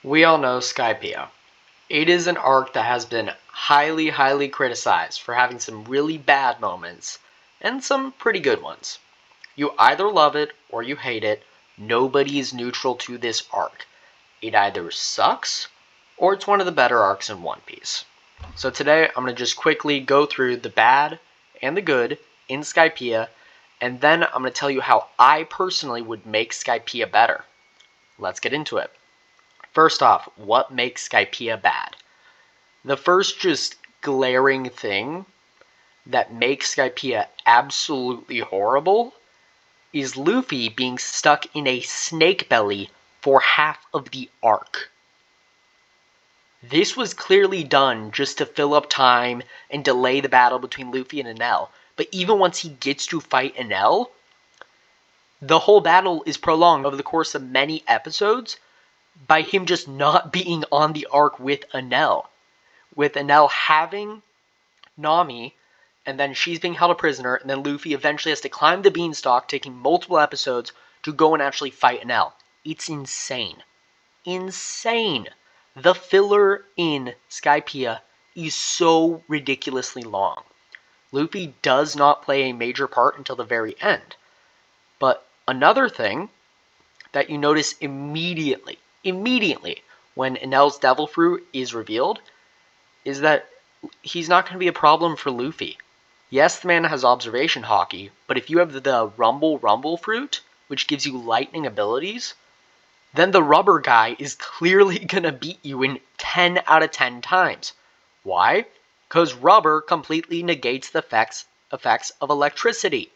We all know Skypiea. It is an arc that has been highly criticized for having some really bad moments and some pretty good ones. You either love it or you hate it. Nobody is neutral to this arc. It either sucks or it's one of the better arcs in One Piece. So today I'm going to just quickly go through the bad and the good in Skypiea, and then I'm going to tell you how I personally would make Skypiea better. Let's get into it. First off, what makes Skypiea bad? The first just glaring thing that makes Skypiea absolutely horrible is Luffy being stuck in a snake belly for half of the arc. This was clearly done just to fill up time and delay the battle between Luffy and Enel, but even once he gets to fight Enel, the whole battle is prolonged over the course of many episodes by him just not being on the arc with Enel. With Enel having Nami, and then she's being held a prisoner, and then Luffy eventually has to climb the beanstalk, taking multiple episodes to go and actually fight Enel. It's insane. Insane. The filler in Skypiea is so ridiculously long. Luffy does not play a major part until the very end. But another thing that you notice immediately when Enel's devil fruit is revealed is that he's not going to be a problem for Luffy. Yes, the man has observation haki, but if you have the rumble fruit, which gives you lightning abilities, then the rubber guy is clearly going to beat you in 10 out of 10 times. Why? Because rubber completely negates the effects of electricity.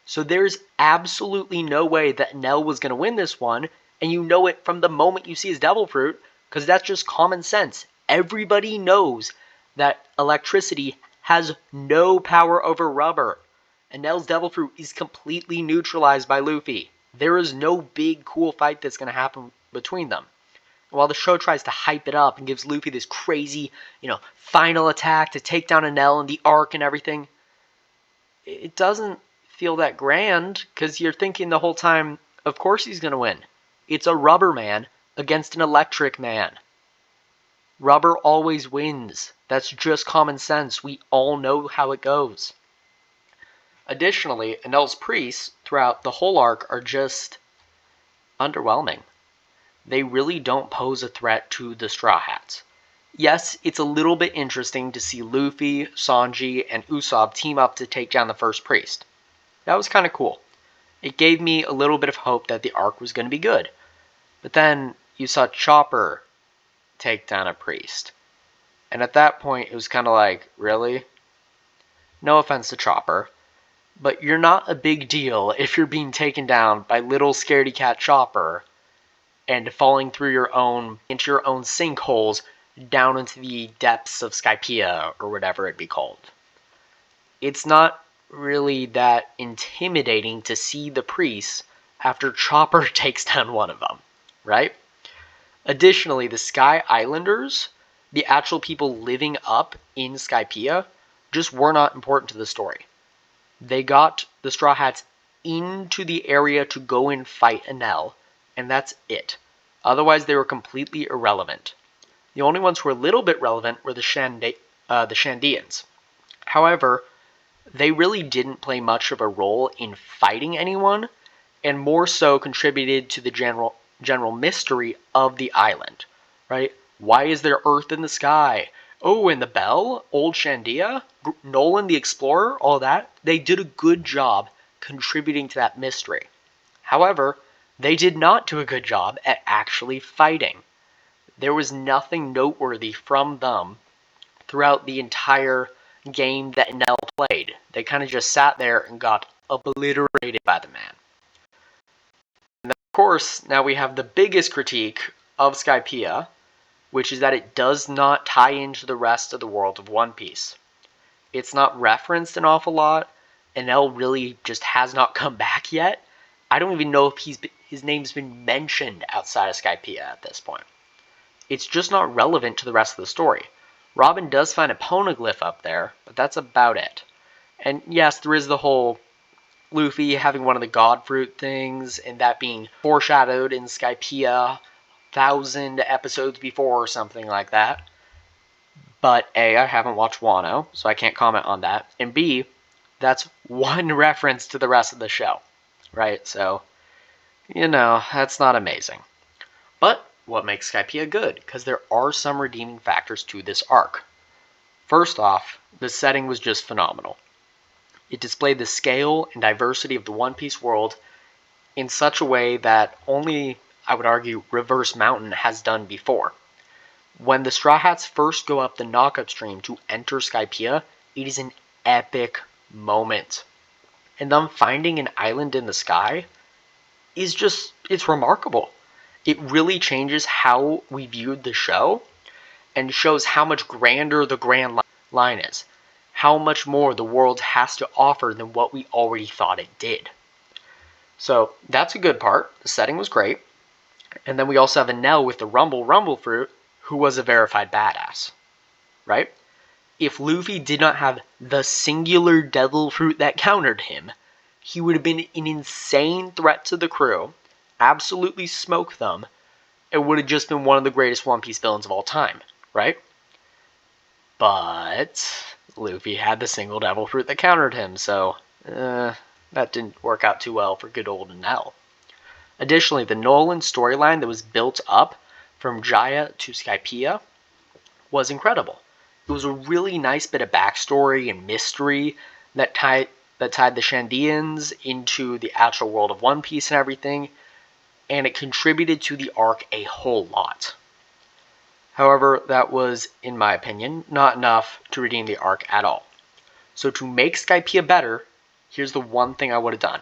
So there's absolutely no way that Enel was going to win this one, and you know it from the moment you see his devil fruit, because that's just common sense. Everybody knows that electricity has no power over rubber. Enel's devil fruit is completely neutralized by Luffy. There is no big cool fight that's going to happen between them. While the show tries to hype it up and gives Luffy this crazy, final attack to take down Enel and the arc and everything, it doesn't feel that grand, because you're thinking the whole time, of course he's going to win. It's a rubber man against an electric man. Rubber always wins. That's just common sense. We all know how it goes. Additionally, Enel's priests throughout the whole arc are just underwhelming. They really don't pose a threat to the Straw Hats. Yes, it's a little bit interesting to see Luffy, Sanji, and Usopp team up to take down the first priest. That was kind of cool. It gave me a little bit of hope that the arc was going to be good. But then you saw Chopper take down a priest. And at that point, it was kind of like, really? No offense to Chopper, but you're not a big deal if you're being taken down by little scaredy cat Chopper and falling into your own sinkholes down into the depths of Skypiea, or whatever it be called. It's not really that intimidating to see the priests after Chopper takes down one of them, right? Additionally, the Sky Islanders, the actual people living up in Skypiea, just were not important to the story. They got the Straw Hats into the area to go and fight Enel, and that's it. Otherwise, they were completely irrelevant. The only ones who were a little bit relevant were the Shandians. However, they really didn't play much of a role in fighting anyone, and more so contributed to the general mystery of the island, right? Why is there earth in the sky? Oh, and the bell, old Shandia, Nolan the explorer, all that. They did a good job contributing to that mystery. However, they did not do a good job at actually fighting. There was nothing noteworthy from them throughout the entire game that Enel played. They kind of just sat there and got obliterated by the man. And of course, now we have the biggest critique of Skypiea, which is that it does not tie into the rest of the world of One Piece. It's not referenced an awful lot. Enel really just has not come back yet. I don't even know if his name's been mentioned outside of Skypiea at this point. It's just not relevant to the rest of the story. Robin does find a poneglyph up there, but that's about it. And yes, there is the whole Luffy having one of the God Fruit things, and that being foreshadowed in Skypiea 1,000 episodes before or something like that. But A, I haven't watched Wano, so I can't comment on that. And B, that's one reference to the rest of the show, right? So, that's not amazing. But what makes Skypiea good? Because there are some redeeming factors to this arc. First off, the setting was just phenomenal. It displayed the scale and diversity of the One Piece world in such a way that only, I would argue, Reverse Mountain has done before. When the Straw Hats first go up the knockup stream to enter Skypiea, it is an epic moment. And them finding an island in the sky is it's remarkable. It really changes how we viewed the show and shows how much grander the Grand Line is. How much more the world has to offer than what we already thought it did. So that's a good part. The setting was great. And then we also have Enel with the Rumble fruit, who was a verified badass, right? If Luffy did not have the singular devil fruit that countered him, he would have been an insane threat to the crew, absolutely smoke them, and would have just been one of the greatest One Piece villains of all time, right? But Luffy had the single devil fruit that countered him, so that didn't work out too well for good old Enel. Additionally, the Nolan storyline that was built up from Jaya to Skypiea was incredible. It was a really nice bit of backstory and mystery that tied the Shandians into the actual world of One Piece and everything, and it contributed to the arc a whole lot. However, that was, in my opinion, not enough to redeem the arc at all. So to make Skypiea better, here's the one thing I would have done.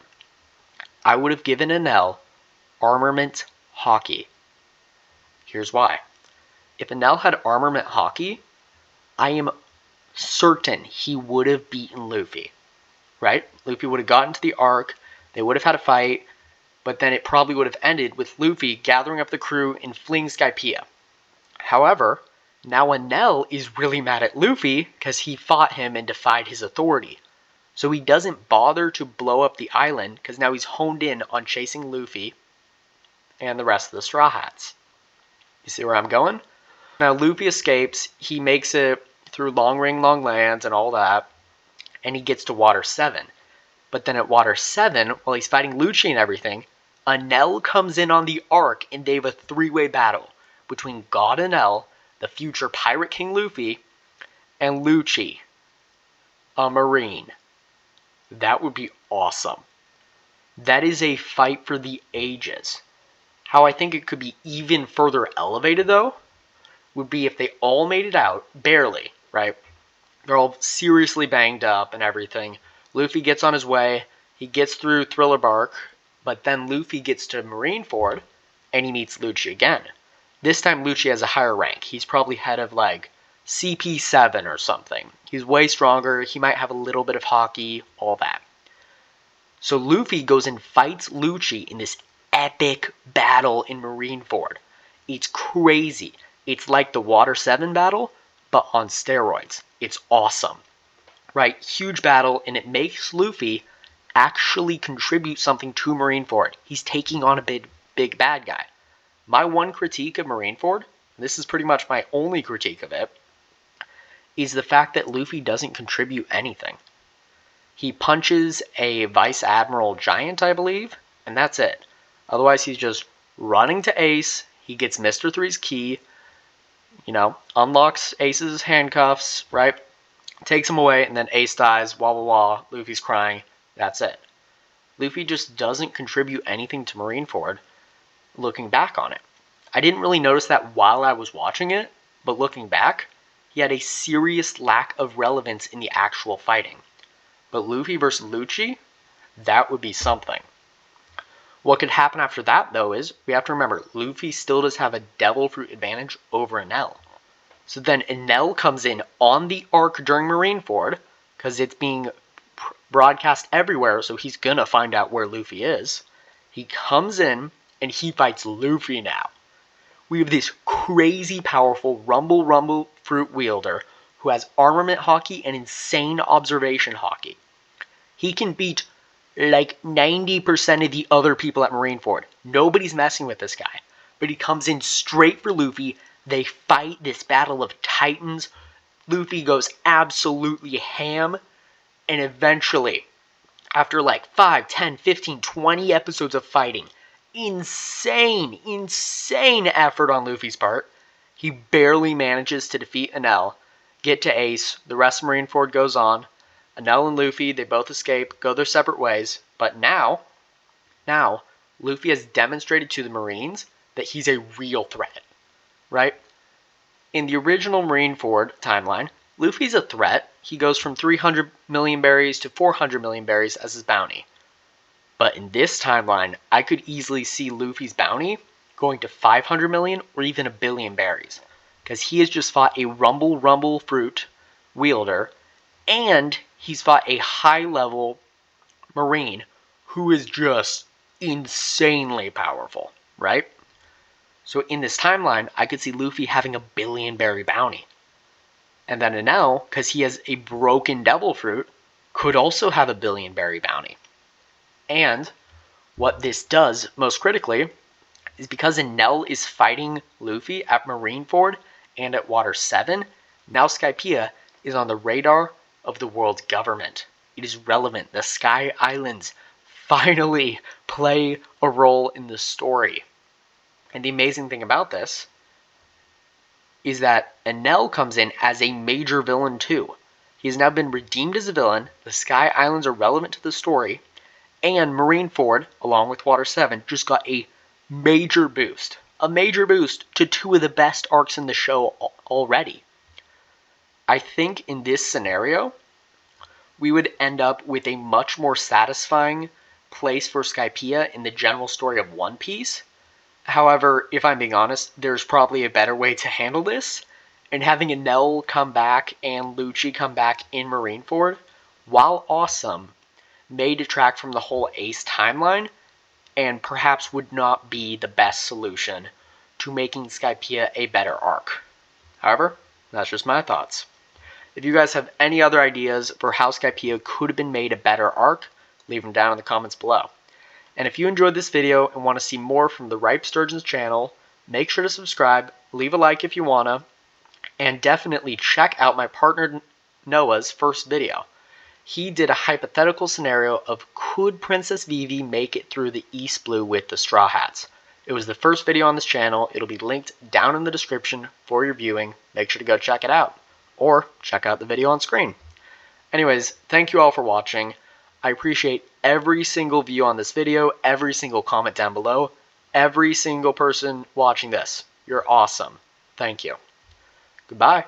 I would have given Enel armament Haki. Here's why. If Enel had armament Haki, I am certain he would have beaten Luffy. Right? Luffy would have gotten to the arc, they would have had a fight, but then it probably would have ended with Luffy gathering up the crew and fleeing Skypiea. However, now Enel is really mad at Luffy because he fought him and defied his authority. So he doesn't bother to blow up the island because now he's honed in on chasing Luffy and the rest of the Straw Hats. You see where I'm going? Now Luffy escapes, he makes it through Long Ring, Long Lands and all that, and he gets to Water 7. But then at Water 7, while he's fighting Lucci and everything, Enel comes in on the arc and they have a three-way battle between God Enel, the future Pirate King Luffy, and Lucci, a Marine. That would be awesome. That is a fight for the ages. How I think it could be even further elevated, though, would be if they all made it out, barely, right? They're all seriously banged up and everything. Luffy gets on his way, he gets through Thriller Bark, but then Luffy gets to Marineford, and he meets Lucci again. This time Lucci has a higher rank. He's probably head of, like, CP7 or something. He's way stronger, he might have a little bit of Haki, all that. So Luffy goes and fights Lucci in this epic battle in Marineford. It's crazy. It's like the Water 7 battle, but on steroids. It's awesome. Right? Huge battle, and it makes Luffy actually contribute something to Marineford. He's taking on a big bad guy. My one critique of Marineford, this is pretty much my only critique of it, is the fact that Luffy doesn't contribute anything. He punches a Vice Admiral Giant, I believe, and that's it. Otherwise, he's just running to Ace, he gets Mr. Three's key, unlocks Ace's handcuffs, right? Takes him away, and then Ace dies, wah wah wah, Luffy's crying, that's it. Luffy just doesn't contribute anything to Marineford, looking back on it. I didn't really notice that while I was watching it, but looking back, he had a serious lack of relevance in the actual fighting. But Luffy versus Lucci, that would be something. What could happen after that, though, is we have to remember, Luffy still does have a Devil Fruit advantage over Enel. So then Enel comes in on the arc during Marineford, because it's being broadcast everywhere, so he's gonna find out where Luffy is. He comes in, and he fights Luffy now. We have this crazy powerful Rumble Fruit wielder who has armament Haki and insane observation Haki. He can beat like 90% of the other people at Marineford. Nobody's messing with this guy. but he comes in straight for Luffy. They fight this battle of titans. Luffy goes absolutely ham, and eventually, after like 5, 10, 15, 20 episodes of fighting, insane effort on Luffy's part, he barely manages to defeat Enel, get to Ace. The rest of Marineford goes on. Enel and Luffy, they both escape, go their separate ways, but now, Luffy has demonstrated to the Marines that he's a real threat, right? In the original Marineford timeline, Luffy's a threat. He goes from 300 million berries to 400 million berries as his bounty. But in this timeline, I could easily see Luffy's bounty going to 500 million or even a billion berries. Because he has just fought a Rumble fruit wielder, and he's fought a high-level Marine who is just insanely powerful, right? So in this timeline, I could see Luffy having a billion berry bounty. And then Enel, because he has a broken devil fruit, could also have a billion berry bounty. And what this does, most critically, is because Enel is fighting Luffy at Marineford and at Water 7, now Skypiea is on the radar of the world's government. It is relevant. The Sky Islands finally play a role in the story. And the amazing thing about this is that Enel comes in as a major villain too. He has now been redeemed as a villain, the Sky Islands are relevant to the story, and Marineford, along with Water 7, just got a major boost to two of the best arcs in the show already. I think in this scenario, we would end up with a much more satisfying place for Skypiea in the general story of One Piece. However, if I'm being honest, there's probably a better way to handle this, and having Enel come back and Lucci come back in Marineford, while awesome, may detract from the whole Ace timeline, and perhaps would not be the best solution to making Skypiea a better arc. However, that's just my thoughts. If you guys have any other ideas for how Skypiea could have been made a better arc, leave them down in the comments below. And if you enjoyed this video and want to see more from the Ripe Sturgeon's channel, make sure to subscribe, leave a like if you wanna, and definitely check out my partner Noah's first video. He did a hypothetical scenario of could Princess Vivi make it through the East Blue with the Straw Hats. It was the first video on this channel. It'll be linked down in the description for your viewing. Make sure to go check it out, or check out the video on screen. Anyways, thank you all for watching. I appreciate every single view on this video, every single comment down below, every single person watching this. You're awesome. Thank you. Goodbye.